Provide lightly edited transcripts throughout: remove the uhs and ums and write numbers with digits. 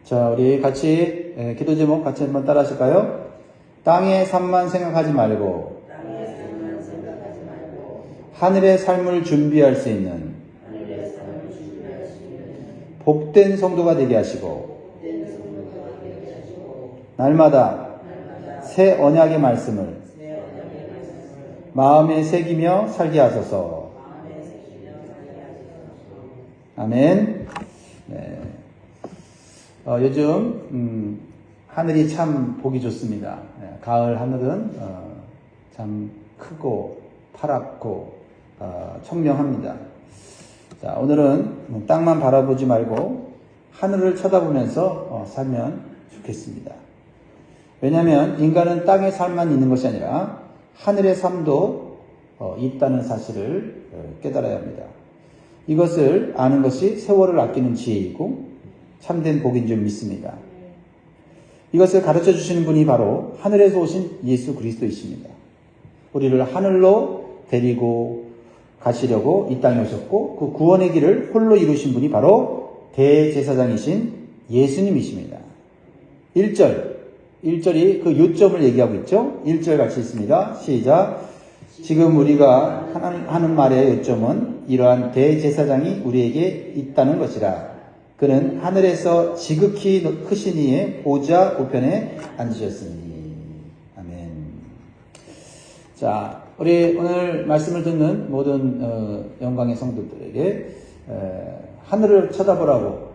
자, 우리 같이 기도 제목 같이 한번 따라 하실까요? 땅의 삶만 생각하지 말고 하늘의 삶을 준비할 수 있는 복된 성도가 되게 하시고 날마다 새 언약의 말씀을 마음에 새기며 살게 하소서. 아멘. 네. 요즘 하늘이 참 보기 좋습니다. 가을 하늘은 참 크고 파랗고 청명합니다. 자, 오늘은 땅만 바라보지 말고 하늘을 쳐다보면서 살면 좋겠습니다. 왜냐하면 인간은 땅의 삶만 있는 것이 아니라 하늘의 삶도 있다는 사실을 깨달아야 합니다. 이것을 아는 것이 세월을 아끼는 지혜이고 참된 복인 줄 믿습니다. 이것을 가르쳐 주시는 분이 바로 하늘에서 오신 예수 그리스도이십니다. 우리를 하늘로 데리고 가시려고 이 땅에 오셨고 그 구원의 길을 홀로 이루신 분이 바로 대제사장이신 예수님이십니다. 1절이 그 요점을 얘기하고 있죠. 1절 같이 있습니다. 시작. 지금 우리가 하는 말의 요점은 이러한 대제사장이 우리에게 있다는 것이라. 그는 하늘에서 지극히 크신 이의 보좌 우편에 앉으셨으니. 아멘. 자, 우리 오늘 말씀을 듣는 모든 영광의 성도들에게 하늘을 쳐다보라고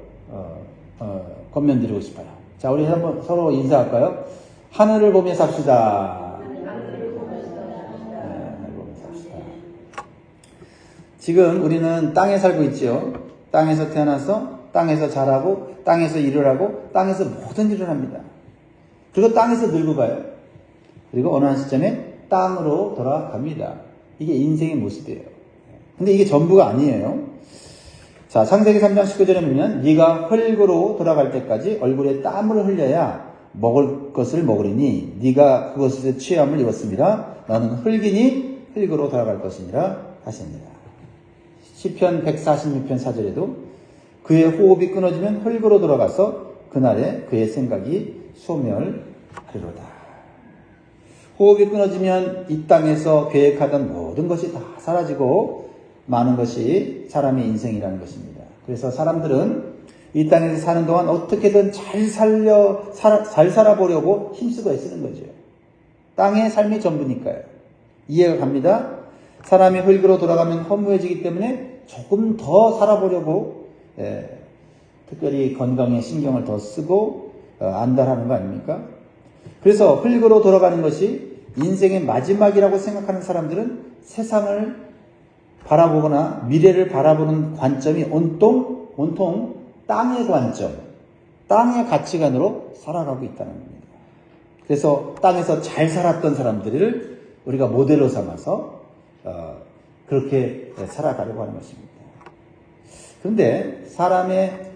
권면드리고 싶어요. 자, 우리 한번 서로 인사할까요? 하늘을 보며 삽시다. 하늘을 보며 삽시다. 지금 우리는 땅에 살고 있지요. 땅에서 태어나서 땅에서 자라고 땅에서 일을 하고 땅에서 모든 일을 합니다. 그리고 땅에서 늙어 가요. 그리고 어느 한 시점에 땅으로 돌아갑니다. 이게 인생의 모습이에요. 근데 이게 전부가 아니에요. 자, 창세기 3장 19절에 보면 네가 흙으로 돌아갈 때까지 얼굴에 땀을 흘려야 먹을 것을 먹으리니 네가 그것에서 취함을 입었습니다. 너는 흙이니 흙으로 돌아갈 것이니라 하십니다. 시편 146편 4절에도 그의 호흡이 끊어지면 흙으로 돌아가서 그날에 그의 생각이 소멸하리로다. 호흡이 끊어지면 이 땅에서 계획하던 모든 것이 다 사라지고 많은 것이 사람의 인생이라는 것입니다. 그래서 사람들은 이 땅에서 사는 동안 어떻게든 잘 살아보려고 힘쓰고 애쓰는 거죠. 땅의 삶이 전부니까요. 이해가 갑니다. 사람이 흙으로 돌아가면 허무해지기 때문에 조금 더 살아보려고 특별히 건강에 신경을 더 쓰고 안달하는 거 아닙니까? 그래서 흙으로 돌아가는 것이 인생의 마지막이라고 생각하는 사람들은 세상을 바라보거나 미래를 바라보는 관점이 온통 땅의 관점, 땅의 가치관으로 살아가고 있다는 겁니다. 그래서 땅에서 잘 살았던 사람들을 우리가 모델로 삼아서 그렇게 살아가려고 하는 것입니다. 그런데 사람의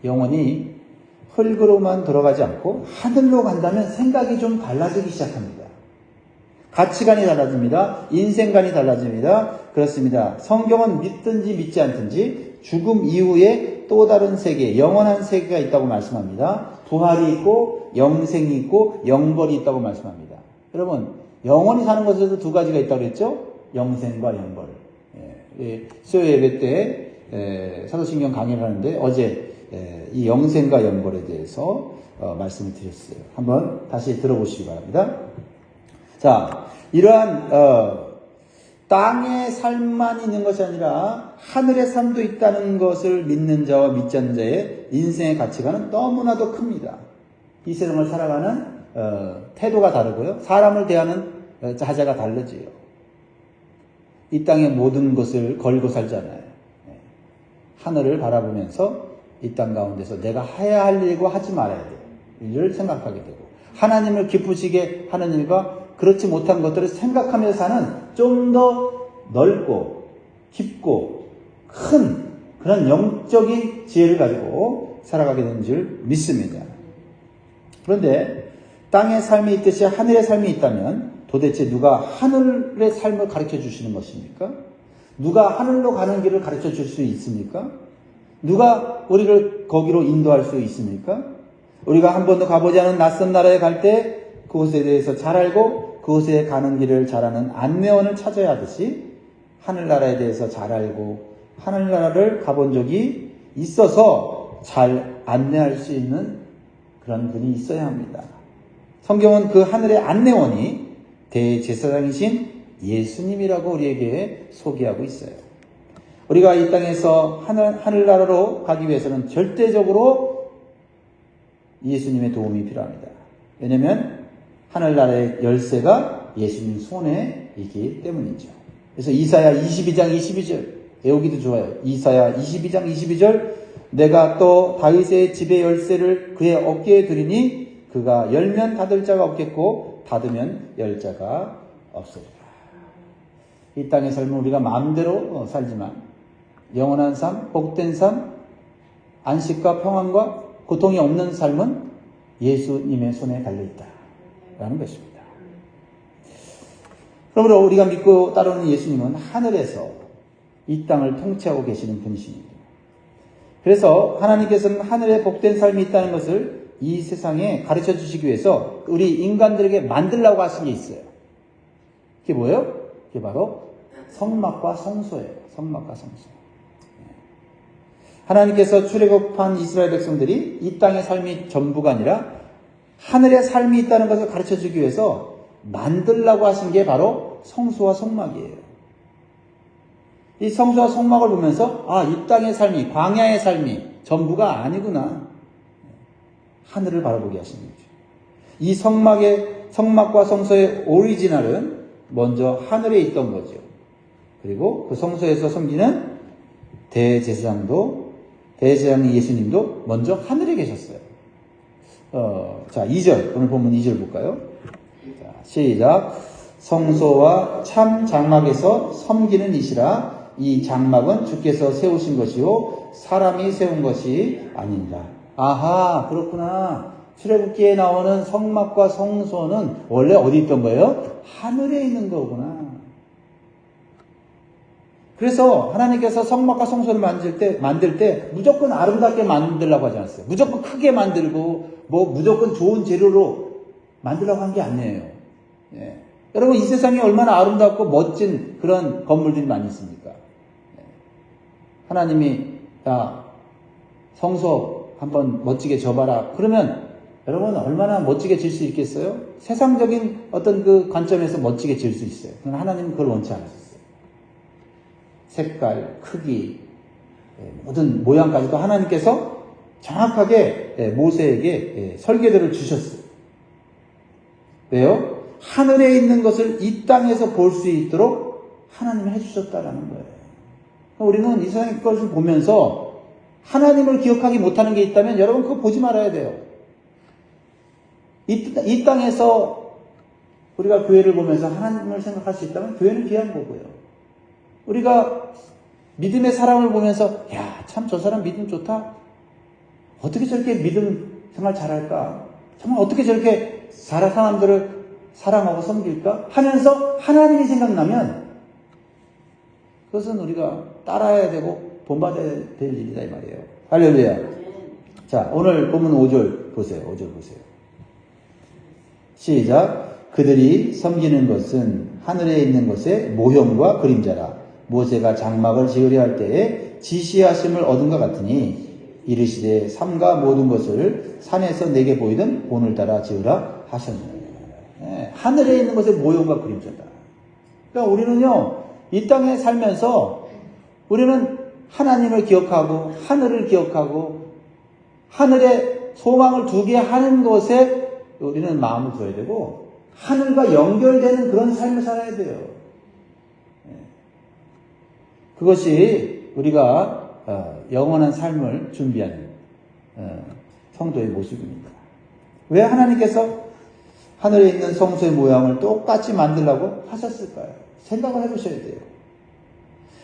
영혼이 흙으로만 돌아가지 않고 하늘로 간다면 생각이 좀 달라지기 시작합니다. 가치관이 달라집니다. 인생관이 달라집니다. 그렇습니다. 성경은 믿든지 믿지 않든지 죽음 이후에 또 다른 세계, 영원한 세계가 있다고 말씀합니다. 부활이 있고 영생이 있고 영벌이 있다고 말씀합니다. 여러분, 영원히 사는 것에도 두 가지가 있다고 그랬죠? 영생과 영벌. 수요 예배 때 사도신경 강의를 하는데 어제 이 영생과 영벌에 대해서 말씀을 드렸어요. 한번 다시 들어보시기 바랍니다. 자, 이러한 땅의 삶만 있는 것이 아니라 하늘의 삶도 있다는 것을 믿는 자와 믿지 않는 자의 인생의 가치관은 너무나도 큽니다. 이 세상을 살아가는 태도가 다르고요. 사람을 대하는 자세가 다르지요. 이 땅의 모든 것을 걸고 살잖아요. 하늘을 바라보면서 이 땅 가운데서 내가 해야 할 일과 하지 말아야 돼요. 일을 생각하게 되고 하나님을 기쁘시게 하는 일과 그렇지 못한 것들을 생각하면서 사는 좀 더 넓고 깊고 큰 그런 영적인 지혜를 가지고 살아가게 되는 줄 믿습니다. 그런데 땅의 삶이 있듯이 하늘의 삶이 있다면 도대체 누가 하늘의 삶을 가르쳐 주시는 것입니까? 누가 하늘로 가는 길을 가르쳐 줄 수 있습니까? 누가 우리를 거기로 인도할 수 있습니까? 우리가 한 번도 가보지 않은 낯선 나라에 갈 때 그곳에 대해서 잘 알고 그곳에 가는 길을 잘 아는 안내원을 찾아야 하듯이 하늘나라에 대해서 잘 알고 하늘나라를 가본 적이 있어서 잘 안내할 수 있는 그런 분이 있어야 합니다. 성경은 그 하늘의 안내원이 대제사장이신 예수님이라고 우리에게 소개하고 있어요. 우리가 이 땅에서 하늘나라로 가기 위해서는 절대적으로 예수님의 도움이 필요합니다. 왜냐하면 하늘나라의 열쇠가 예수님 손에 있기 때문이죠. 그래서 이사야 22장 22절 외우기도 좋아요. 이사야 22장 22절 내가 또 다윗의 집의 열쇠를 그의 어깨에 두리니 그가 열면 닫을 자가 없겠고 닫으면 열 자가 없으리라. 이 땅의 삶은 우리가 마음대로 살지만 영원한 삶, 복된 삶, 안식과 평안과 고통이 없는 삶은 예수님의 손에 달려있다라는 것입니다. 그러므로 우리가 믿고 따르는 예수님은 하늘에서 이 땅을 통치하고 계시는 분이십니다. 그래서 하나님께서는 하늘에 복된 삶이 있다는 것을 이 세상에 가르쳐 주시기 위해서 우리 인간들에게 만들라고 하신 게 있어요. 그게 뭐예요? 그게 바로 성막과 성소예요. 성막과 성소. 하나님께서 출애굽한 이스라엘 백성들이 이 땅의 삶이 전부가 아니라 하늘의 삶이 있다는 것을 가르쳐 주기 위해서 만들라고 하신 게 바로 성소와 성막이에요. 이 성소와 성막을 보면서 이 땅의 삶이, 광야의 삶이 전부가 아니구나. 하늘을 바라보게 하신 거죠. 이 성막과 성소의 오리지널은 먼저 하늘에 있던 거죠. 그리고 그 성소에서 섬기는 대제사장 예수님도 먼저 하늘에 계셨어요. 자, 2절. 오늘 본문 2절 볼까요? 자, 시작. 성소와 참 장막에서 섬기는 이시라. 이 장막은 주께서 세우신 것이요 사람이 세운 것이 아닙니다. 아하, 그렇구나. 출애굽기에 나오는 성막과 성소는 원래 어디 있던 거예요? 하늘에 있는 거구나. 그래서 하나님께서 성막과 성소를 만들 때 무조건 아름답게 만들라고 하지 않았어요. 무조건 크게 만들고 무조건 좋은 재료로 만들라고 한 게 아니에요. 예. 여러분, 이 세상에 얼마나 아름답고 멋진 그런 건물들이 많이 있습니까? 예. 하나님이 성소 한번 멋지게 져봐라. 그러면 여러분 얼마나 멋지게 질 수 있겠어요? 세상적인 어떤 그 관점에서 멋지게 질 수 있어요. 그러나 하나님은 그걸 원치 않으셨어요. 색깔, 크기, 모든 모양까지도 하나님께서 정확하게 모세에게 설계도를 주셨어요. 왜요? 하늘에 있는 것을 이 땅에서 볼 수 있도록 하나님이 해주셨다라는 거예요. 우리는 이 세상의 것을 보면서 하나님을 기억하기 못하는 게 있다면 여러분 그거 보지 말아야 돼요. 이 땅에서 우리가 교회를 보면서 하나님을 생각할 수 있다면 교회는 귀한 거고요. 우리가 믿음의 사람을 보면서 참 저 사람 믿음 좋다. 어떻게 저렇게 믿음 생활 잘할까? 정말 어떻게 저렇게 사람들을 사랑하고 섬길까? 하면서 하나님이 생각나면 그것은 우리가 따라야 되고 본받아야 될 일이다 이 말이에요. 할렐루야. 자, 오늘 본문 5절 보세요. 5절 보세요. 시작. 그들이 섬기는 것은 하늘에 있는 것의 모형과 그림자라. 모세가 장막을 지으려 할 때에 지시하심을 얻은 것 같으니 이르시되 삼가 모든 것을 산에서 내게 보이던 오늘따라 지으라 하셨느니라. 하늘에 있는 것의 모형과 그림자다. 그러니까 우리는요, 이 땅에 살면서 우리는 하나님을 기억하고 하늘을 기억하고 하늘에 소망을 두게 하는 것에 우리는 마음을 둬야 되고 하늘과 연결되는 그런 삶을 살아야 돼요. 그것이 우리가 영원한 삶을 준비하는 성도의 모습입니다. 왜 하나님께서 하늘에 있는 성소의 모양을 똑같이 만들라고 하셨을까요? 생각을 해보셔야 돼요.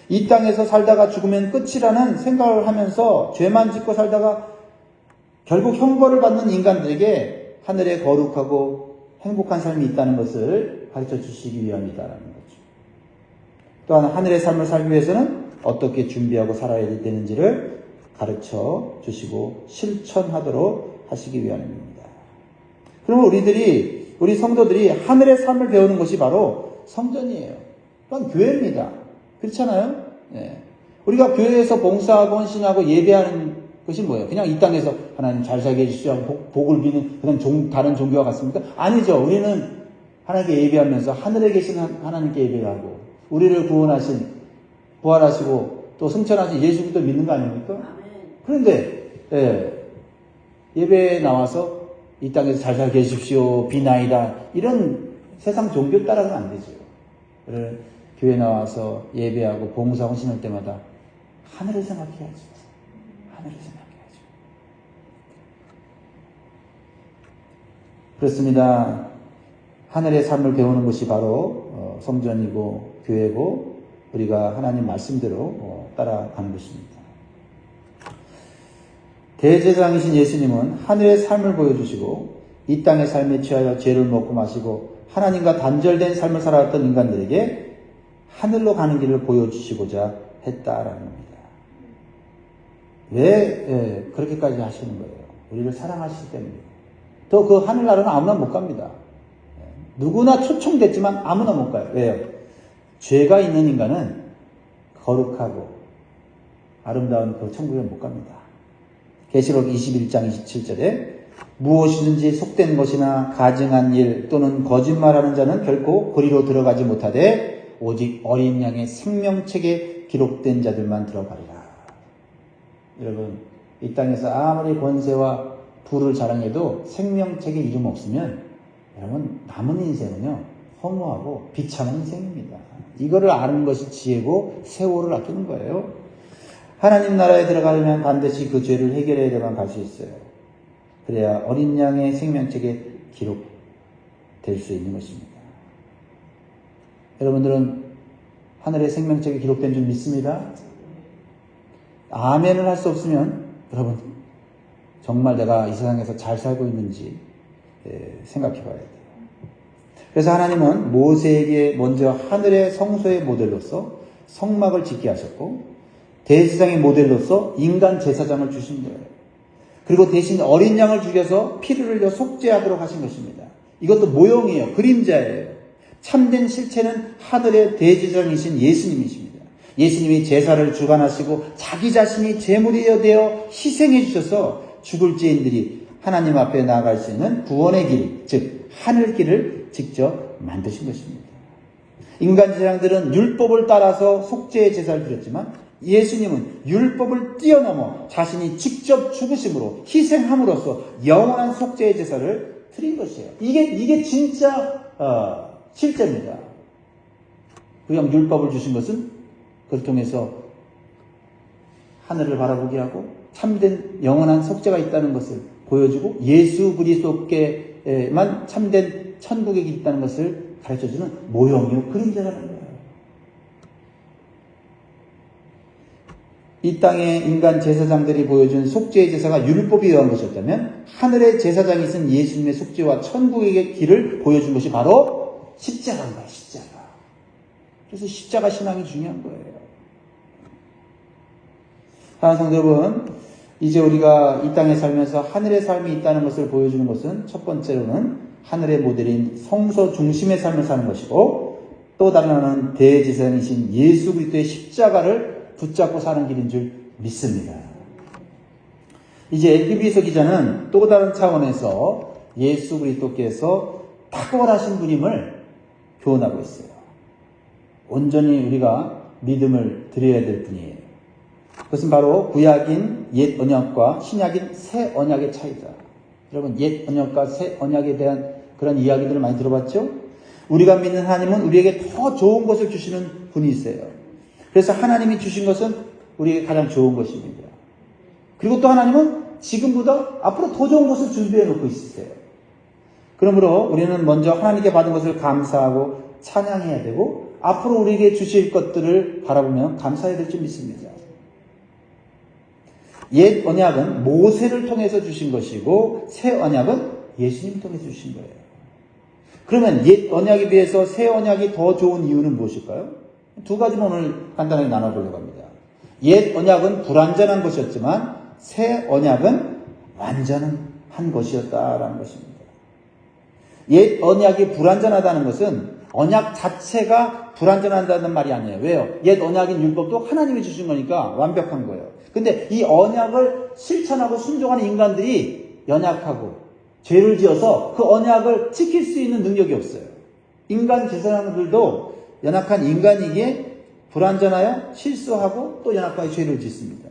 이 땅에서 살다가 죽으면 끝이라는 생각을 하면서 죄만 짓고 살다가 결국 형벌을 받는 인간들에게 하늘에 거룩하고 행복한 삶이 있다는 것을 가르쳐 주시기 위함이다라는 거죠. 또한 하늘의 삶을 살기 위해서는 어떻게 준비하고 살아야 되는지를 가르쳐 주시고 실천하도록 하시기 위함입니다. 그러면 우리 성도들이 하늘의 삶을 배우는 것이 바로 성전이에요. 또한 교회입니다. 그렇잖아요? 네. 우리가 교회에서 봉사하고 헌신하고 예배하는 것이 뭐예요? 그냥 이 땅에서 하나님 잘 살게 해주시오 하고 복을 비는 그런 다른 종교와 같습니까? 아니죠. 우리는 하나님께 예배하면서 하늘에 계신 하나님께 예배하고 우리를 구원하신, 부활하시고 또 승천하신 예수 그리스도 믿는 거 아닙니까? 그런데 예배에 나와서 이 땅에서 잘 살게 해주십시오, 비나이다, 이런 세상 종교 따라서는 안 되죠. 교회 나와서 예배하고 봉사 헌신할 때마다 하늘을 생각해야죠. 하늘을 생각해야죠. 그렇습니다. 하늘의 삶을 배우는 것이 바로 성전이고 교회고 우리가 하나님 말씀대로 따라가는 것입니다. 대제사장이신 예수님은 하늘의 삶을 보여주시고 이 땅의 삶에 취하여 죄를 먹고 마시고 하나님과 단절된 삶을 살아왔던 인간들에게 하늘로 가는 길을 보여주시고자 했다라는 겁니다. 왜 그렇게까지 하시는 거예요? 우리를 사랑하시기 때문입니다. 또 그 하늘나라는 아무나 못 갑니다. 누구나 초청됐지만 아무나 못 가요. 왜요? 죄가 있는 인간은 거룩하고 아름다운 그 천국에 못 갑니다. 계시록 21장 27절에 무엇이든지 속된 것이나 가증한 일 또는 거짓말하는 자는 결코 그리로 들어가지 못하되 오직 어린 양의 생명책에 기록된 자들만 들어가리라. 여러분, 이 땅에서 아무리 권세와 부를 자랑해도 생명책에 이름 없으면 여러분 남은 인생은요 허무하고 비참한 인생입니다. 이거를 아는 것이 지혜고 세월을 아끼는 거예요. 하나님 나라에 들어가려면 반드시 그 죄를 해결해야만 갈 수 있어요. 그래야 어린 양의 생명책에 기록될 수 있는 것입니다. 여러분들은 하늘의 생명책에 기록된 줄 믿습니다. 아멘을 할 수 없으면 여러분 정말 내가 이 세상에서 잘 살고 있는지 생각해 봐야 돼요. 그래서 하나님은 모세에게 먼저 하늘의 성소의 모델로서 성막을 짓게 하셨고 대제사장의 모델로서 인간 제사장을 주신 거예요. 그리고 대신 어린 양을 죽여서 피를 흘려 속죄하도록 하신 것입니다. 이것도 모형이에요. 그림자예요. 참된 실체는 하늘의 대제사장이신 예수님이십니다. 예수님이 제사를 주관하시고 자기 자신이 제물이 되어 희생해 주셔서 죽을 죄인들이 하나님 앞에 나아갈 수 있는 구원의 길, 즉 하늘길을 직접 만드신 것입니다. 인간 제사장들은 율법을 따라서 속죄의 제사를 드렸지만 예수님은 율법을 뛰어넘어 자신이 직접 죽으심으로 희생함으로써 영원한 속죄의 제사를 드린 것이에요. 이게 진짜 실제입니다. 그냥 율법을 주신 것은 그를 통해서 하늘을 바라보게 하고 참된 영원한 속죄가 있다는 것을 보여주고 예수 그리스도께만 참된 천국이 있다는 것을 가르쳐주는 모형이요 그림자라는 거예요. 이 땅의 인간 제사장들이 보여준 속죄의 제사가 율법에 의한 것이었다면 하늘의 제사장이신 예수님의 속죄와 천국의 길을 보여준 것이 바로 십자가인 거예요. 십자가. 그래서 십자가 신앙이 중요한 거예요. 사랑하는 성도 여러분, 이제 우리가 이 땅에 살면서 하늘의 삶이 있다는 것을 보여주는 것은 첫 번째로는 하늘의 모델인 성소 중심의 삶을 사는 것이고 또 다른 하나는 대제사장이신 예수 그리스도의 십자가를 붙잡고 사는 길인 줄 믿습니다. 이제 에피비서 기자는 또 다른 차원에서 예수 그리스도께서 탁월하신 분임을 교훈하고 있어요. 온전히 우리가 믿음을 드려야 될 분이에요. 그것은 바로 구약인 옛 언약과 신약인 새 언약의 차이다. 여러분 옛 언약과 새 언약에 대한 그런 이야기들을 많이 들어봤죠? 우리가 믿는 하나님은 우리에게 더 좋은 것을 주시는 분이세요. 그래서 하나님이 주신 것은 우리에게 가장 좋은 것입니다. 그리고 또 하나님은 지금보다 앞으로 더 좋은 것을 준비해 놓고 있으세요. 그러므로 우리는 먼저 하나님께 받은 것을 감사하고 찬양해야 되고 앞으로 우리에게 주실 것들을 바라보며 감사해야 될 줄 믿습니다. 옛 언약은 모세를 통해서 주신 것이고 새 언약은 예수님 통해서 주신 거예요. 그러면 옛 언약에 비해서 새 언약이 더 좋은 이유는 무엇일까요? 두 가지로 오늘 간단하게 나눠보려고 합니다. 옛 언약은 불완전한 것이었지만 새 언약은 완전한 것이었다라는 것입니다. 옛 언약이 불완전하다는 것은 언약 자체가 불완전하다는 말이 아니에요. 왜요? 옛 언약인 율법도 하나님이 주신 거니까 완벽한 거예요. 근데 이 언약을 실천하고 순종하는 인간들이 연약하고 죄를 지어서 그 언약을 지킬 수 있는 능력이 없어요. 인간 제사장들도 연약한 인간이기에 불완전하여 실수하고 또 연약하게 죄를 짓습니다.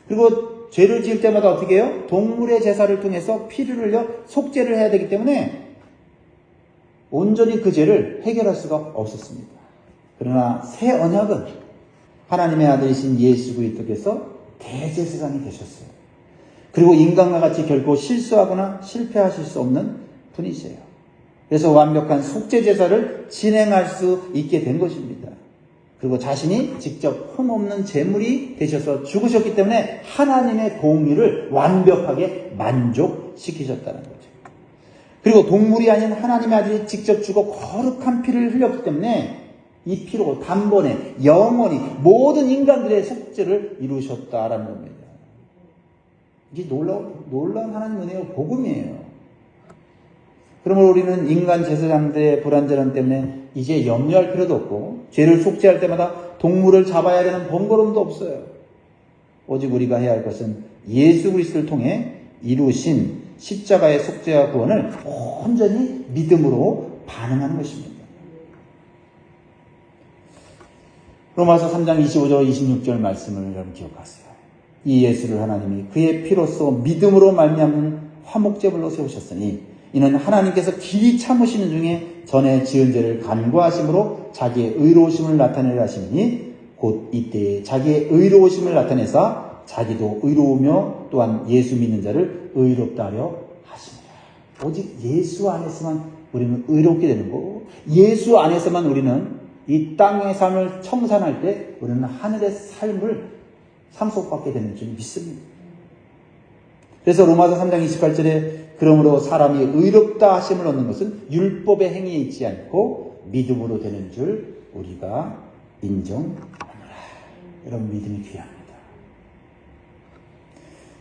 그리고 죄를 지을 때마다 어떻게 해요? 동물의 제사를 통해서 피를 흘려 속죄를 해야 되기 때문에 온전히 그 죄를 해결할 수가 없었습니다. 그러나 새 언약은 하나님의 아들이신 예수 그리스도께서 대제사장이 되셨어요. 그리고 인간과 같이 결코 실수하거나 실패하실 수 없는 분이세요. 그래서 완벽한 속죄 제사를 진행할 수 있게 된 것입니다. 그리고 자신이 직접 흠없는 제물이 되셔서 죽으셨기 때문에 하나님의 공의를 완벽하게 만족시키셨다는 거죠. 그리고 동물이 아닌 하나님의 아들이 직접 죽어 거룩한 피를 흘렸기 때문에 이 피로 단번에 영원히 모든 인간들의 속죄를 이루셨다라는 겁니다. 이게 놀라운 하나님 은혜요 복음이에요. 그러므로 우리는 인간 제사장들의 불완전함 때문에 이제 염려할 필요도 없고 죄를 속죄할 때마다 동물을 잡아야 되는 번거로움도 없어요. 오직 우리가 해야 할 것은 예수 그리스도를 통해 이루신 십자가의 속죄와 구원을 온전히 믿음으로 반응하는 것입니다. 로마서 3장 25절 26절 말씀을 여러분 기억하세요. 이 예수를 하나님이 그의 피로써 믿음으로 말미암는 화목제물로 세우셨으니 이는 하나님께서 길이 참으시는 중에 전에 지은 죄를 간구하심으로 자기의 의로우심을 나타내려 하시니 곧 이때에 자기의 의로우심을 나타내사 자기도 의로우며 또한 예수 믿는 자를 의롭다 하려 하십니다. 오직 예수 안에서만 우리는 의롭게 되는 거고 예수 안에서만 우리는 이 땅의 삶을 청산할 때 우리는 하늘의 삶을 상속받게 되는 줄 믿습니다. 그래서 로마서 3장 28절에 그러므로 사람이 의롭다 하심을 얻는 것은 율법의 행위에 있지 않고 믿음으로 되는 줄 우리가 인정하노라. 여러분 믿음이 귀합니다.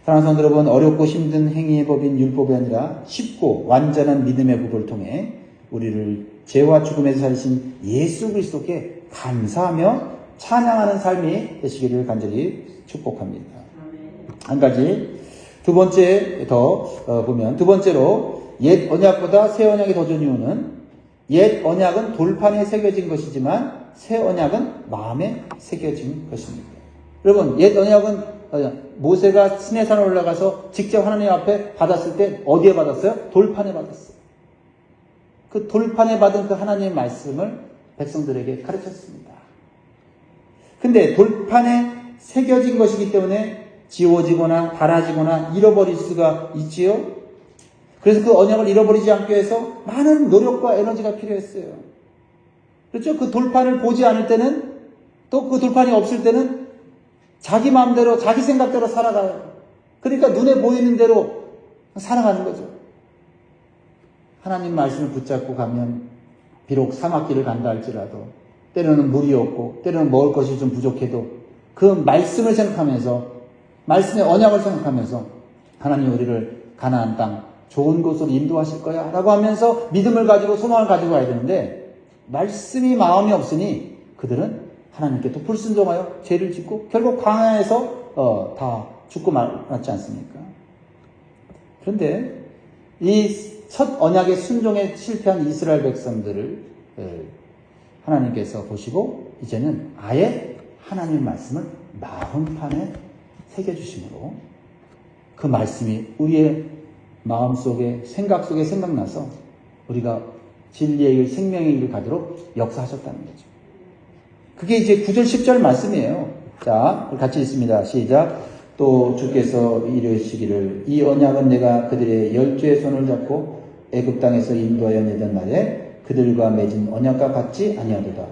사랑하는 성도 여러분, 어렵고 힘든 행위의 법인 율법이 아니라 쉽고 완전한 믿음의 법을 통해 우리를 죄와 죽음에서 살리신 예수 그리스도께 감사하며 찬양하는 삶이 되시기를 간절히 축복합니다. 한 가지 두 번째로 옛 언약보다 새 언약이 더 좋은 이유는 옛 언약은 돌판에 새겨진 것이지만 새 언약은 마음에 새겨진 것입니다. 여러분 옛 언약은 모세가 시내산에 올라가서 직접 하나님 앞에 받았을 때 어디에 받았어요? 돌판에 받았어요. 그 돌판에 받은 그 하나님의 말씀을 백성들에게 가르쳤습니다. 근데 돌판에 새겨진 것이기 때문에 지워지거나 닳아지거나 잃어버릴 수가 있지요. 그래서 그 언약을 잃어버리지 않기 위해서 많은 노력과 에너지가 필요했어요. 그렇죠? 그 돌판을 보지 않을 때는 또 그 돌판이 없을 때는 자기 마음대로 자기 생각대로 살아가요. 그러니까 눈에 보이는 대로 살아가는 거죠. 하나님 말씀을 붙잡고 가면 비록 사막길을 간다 할지라도 때로는 물이 없고 때로는 먹을 것이 좀 부족해도 그 말씀을 생각하면서 말씀의 언약을 생각하면서 하나님 우리를 가나안 땅 좋은 곳으로 인도하실 거야 라고 하면서 믿음을 가지고 소망을 가지고 가야 되는데 말씀이 마음이 없으니 그들은 하나님께 또 불순종하여 죄를 짓고 결국 광야에서 다 죽고 말았지 않습니까? 그런데 이 첫 언약의 순종에 실패한 이스라엘 백성들을 하나님께서 보시고 이제는 아예 하나님의 말씀을 마음판에 새겨주심으로 그 말씀이 우리의 마음속에 생각 속에 생각나서 우리가 진리의 길 생명의 길을 가도록 역사하셨다는 거죠. 그게 이제 9절 10절 말씀이에요. 자, 같이 읽습니다. 시작. 또 주께서 이르시기를 이 언약은 내가 그들의 열조의 손을 잡고 애굽 땅에서 인도하여 내던 날에 그들과 맺은 언약과 같지 아니하도다.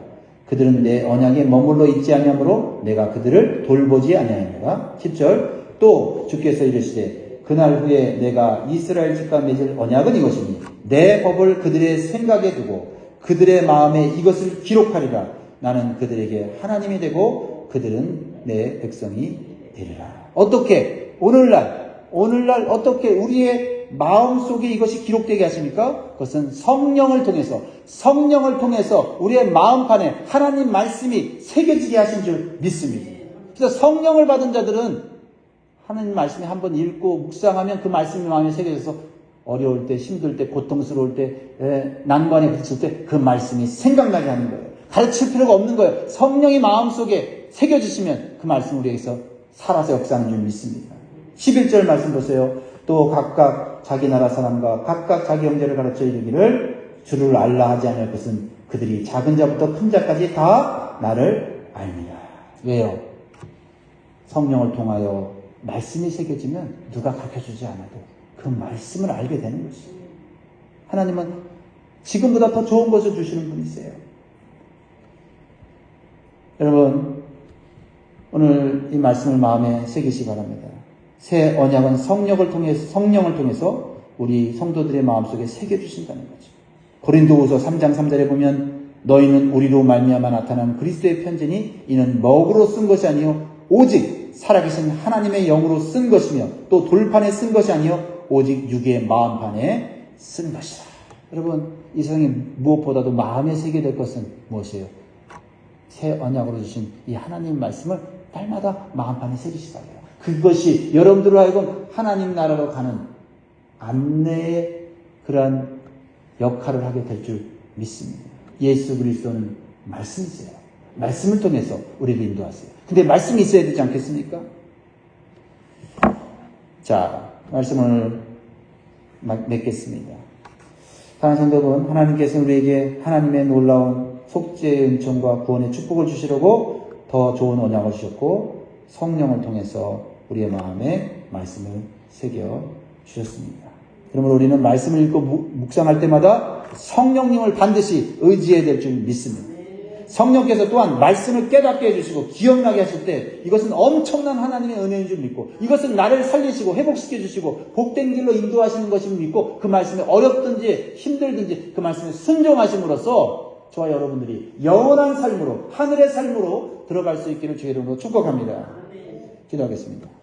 그들은 내 언약에 머물러 있지 아니하므로 내가 그들을 돌보지 아니하니라. 10절. 또 주께서 이르시되 그날 후에 내가 이스라엘 집과 맺을 언약은 이것이니 내 법을 그들의 생각에 두고 그들의 마음에 이것을 기록하리라. 나는 그들에게 하나님이 되고 그들은 내 백성이 되리라. 어떻게? 오늘날 어떻게 우리의 마음속에 이것이 기록되게 하십니까? 그것은 성령을 통해서 우리의 마음판에 하나님 말씀이 새겨지게 하신 줄 믿습니다. 그래서 성령을 받은 자들은 하나님 말씀이 한번 읽고 묵상하면 그 말씀이 마음에 새겨져서 어려울 때, 힘들 때, 고통스러울 때, 난관에 부딪힐 때 그 말씀이 생각나게 하는 거예요. 가르칠 필요가 없는 거예요. 성령이 마음속에 새겨지시면 그 말씀 우리에게서 살아서 역사하는 줄 믿습니다. 11절 말씀 보세요. 또 각각 자기 나라 사람과 각각 자기 형제를 가르쳐 이르기를 주를 알라 하지 않을 것은 그들이 작은 자부터 큰 자까지 다 나를 알미라. 왜요? 성령을 통하여 말씀이 새겨지면 누가 가르쳐주지 않아도 그 말씀을 알게 되는 것이에요. 하나님은 지금보다 더 좋은 것을 주시는 분이세요. 여러분, 오늘 이 말씀을 마음에 새기시기 바랍니다. 새 언약은 성령을 통해서 우리 성도들의 마음속에 새겨주신다는 거죠. 고린도후서 3장 3절에 보면 너희는 우리로 말미암아 나타난 그리스도의 편지니 이는 먹으로 쓴 것이 아니요 오직 살아계신 하나님의 영으로 쓴 것이며 또 돌판에 쓴 것이 아니요 오직 육의 마음판에 쓴 것이라. 여러분, 이 세상에 무엇보다도 마음에 새겨질 것은 무엇이에요? 새 언약으로 주신 이 하나님 말씀을 날마다 마음판에 새기시기 바라요. 그것이 여러분들로 하여금 하나님 나라로 가는 안내의 그러한 역할을 하게 될 줄 믿습니다. 예수 그리스도는 말씀이세요. 말씀을 통해서 우리를 인도하세요. 근데 말씀이 있어야 되지 않겠습니까? 자, 말씀을 맺겠습니다. 사랑하는 성도 여러분, 하나님께서 우리에게 하나님의 놀라운 속죄의 은총과 구원의 축복을 주시려고 더 좋은 언약을 주셨고 성령을 통해서 우리의 마음에 말씀을 새겨 주셨습니다. 그러므로 우리는 말씀을 읽고 묵상할 때마다 성령님을 반드시 의지해야 될 줄 믿습니다. 성령께서 또한 말씀을 깨닫게 해주시고 기억나게 하실 때 이것은 엄청난 하나님의 은혜인 줄 믿고 이것은 나를 살리시고 회복시켜 주시고 복된 길로 인도하시는 것임을 믿고 그 말씀이 어렵든지 힘들든지 그 말씀에 순종하심으로써 저와 여러분들이 영원한 삶으로 하늘의 삶으로 들어갈 수 있기를 주의 이름으로 축복합니다. 기도하겠습니다.